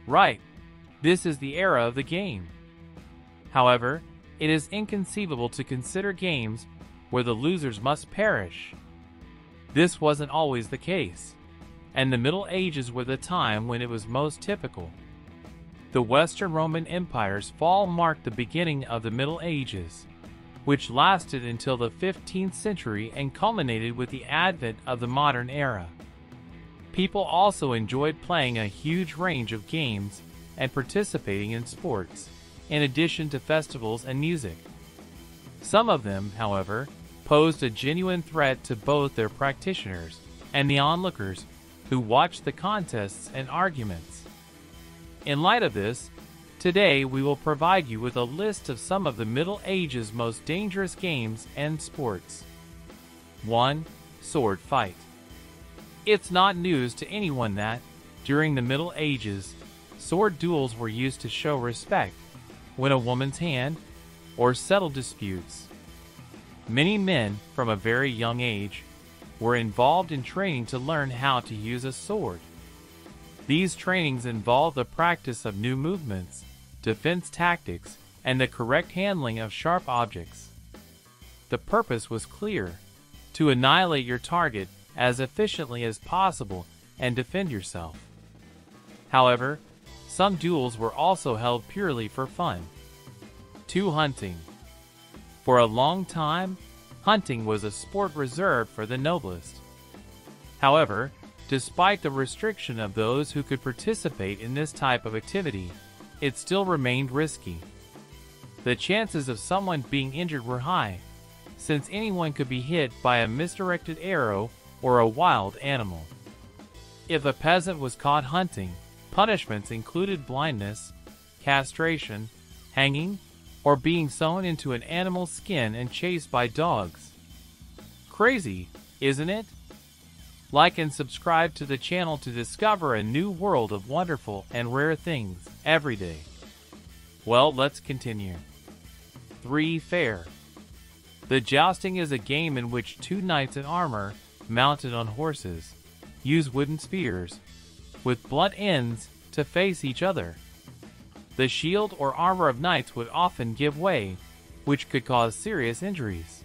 Right, this is the era of the game. However, it is inconceivable to consider games where the losers must perish. This wasn't always the case, and the Middle Ages were the time when it was most typical. The Western Roman Empire's fall marked the beginning of the Middle Ages, which lasted until the 15th century and culminated with the advent of the modern era. People also enjoyed playing a huge range of games and participating in sports, in addition to festivals and music. Some of them, however, posed a genuine threat to both their practitioners and the onlookers who watched the contests and arguments. In light of this, today we will provide you with a list of some of the Middle Ages' most dangerous games and sports. 1. Sword fight. It's not news to anyone that, during the Middle Ages, sword duels were used to show respect, win a woman's hand, or settle disputes. Many men, from a very young age, were involved in training to learn how to use a sword. These trainings involved the practice of new movements, defense tactics, and the correct handling of sharp objects. The purpose was clear: to annihilate your target as efficiently as possible and defend yourself. However, some duels were also held purely for fun. 2. Hunting. For a long time, hunting was a sport reserved for the noblest. However, despite the restriction of those who could participate in this type of activity, it still remained risky. The chances of someone being injured were high, since anyone could be hit by a misdirected arrow or a wild animal. If a peasant was caught hunting, punishments included blindness, castration, hanging, or being sewn into an animal's skin and chased by dogs. Crazy, isn't it? Like and subscribe to the channel to discover a new world of wonderful and rare things every day. Well, let's continue. 3. Fair. The jousting is a game in which two knights in armor, mounted on horses, use wooden spears, with blunt ends, to face each other. The shield or armor of knights would often give way, which could cause serious injuries.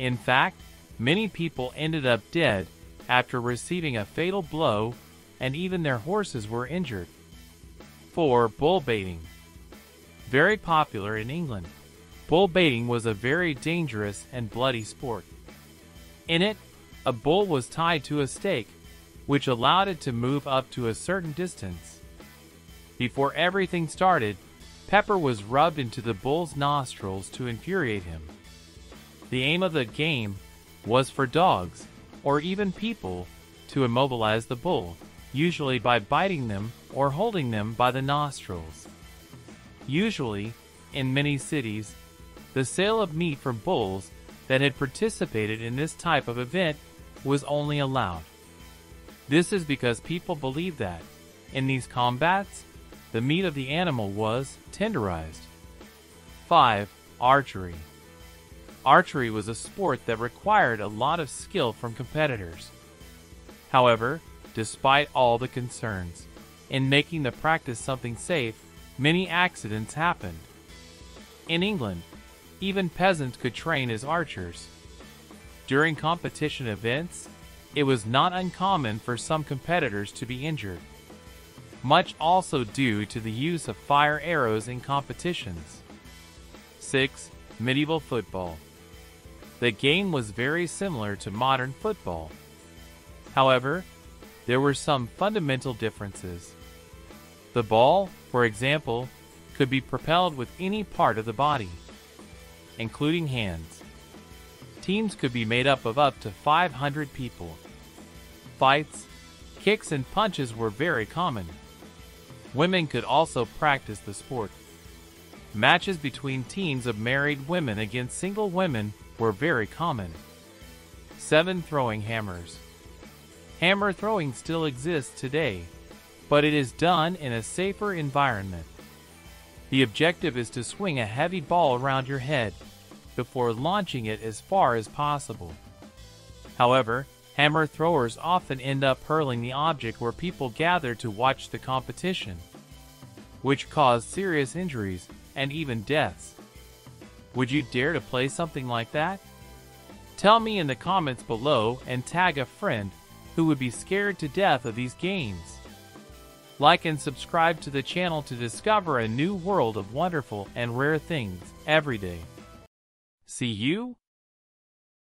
In fact, many people ended up dead after receiving a fatal blow, and even their horses were injured. 4. Bull baiting. Very popular in England, bull baiting was a very dangerous and bloody sport. In it, a bull was tied to a stake, which allowed it to move up to a certain distance. Before everything started, pepper was rubbed into the bull's nostrils to infuriate him. The aim of the game was for dogs, or even people, to immobilize the bull, usually by biting them or holding them by the nostrils. Usually, in many cities, the sale of meat from bulls that had participated in this type of event was only allowed. This is because people believed that, in these combats, the meat of the animal was tenderized. 5. Archery. Archery was a sport that required a lot of skill from competitors. However, despite all the concerns in making the practice something safe, many accidents happened. In England, even peasants could train as archers. During competition events, it was not uncommon for some competitors to be injured, much also due to the use of fire arrows in competitions. 6. Medieval football. The game was very similar to modern football. However, there were some fundamental differences. The ball, for example, could be propelled with any part of the body, including hands. Teams could be made up to 500 people. Fights, kicks, and punches were very common. Women could also practice the sport. Matches between teams of married women against single women were very common. 7. Throwing hammers. Hammer throwing still exists today, but it is done in a safer environment. The objective is to swing a heavy ball around your head before launching it as far as possible. However, hammer throwers often end up hurling the object where people gather to watch the competition. which cause serious injuries and even deaths. Would you dare to play something like that? Tell me in the comments below and tag a friend who would be scared to death of these games. Like and subscribe to the channel to discover a new world of wonderful and rare things every day. See you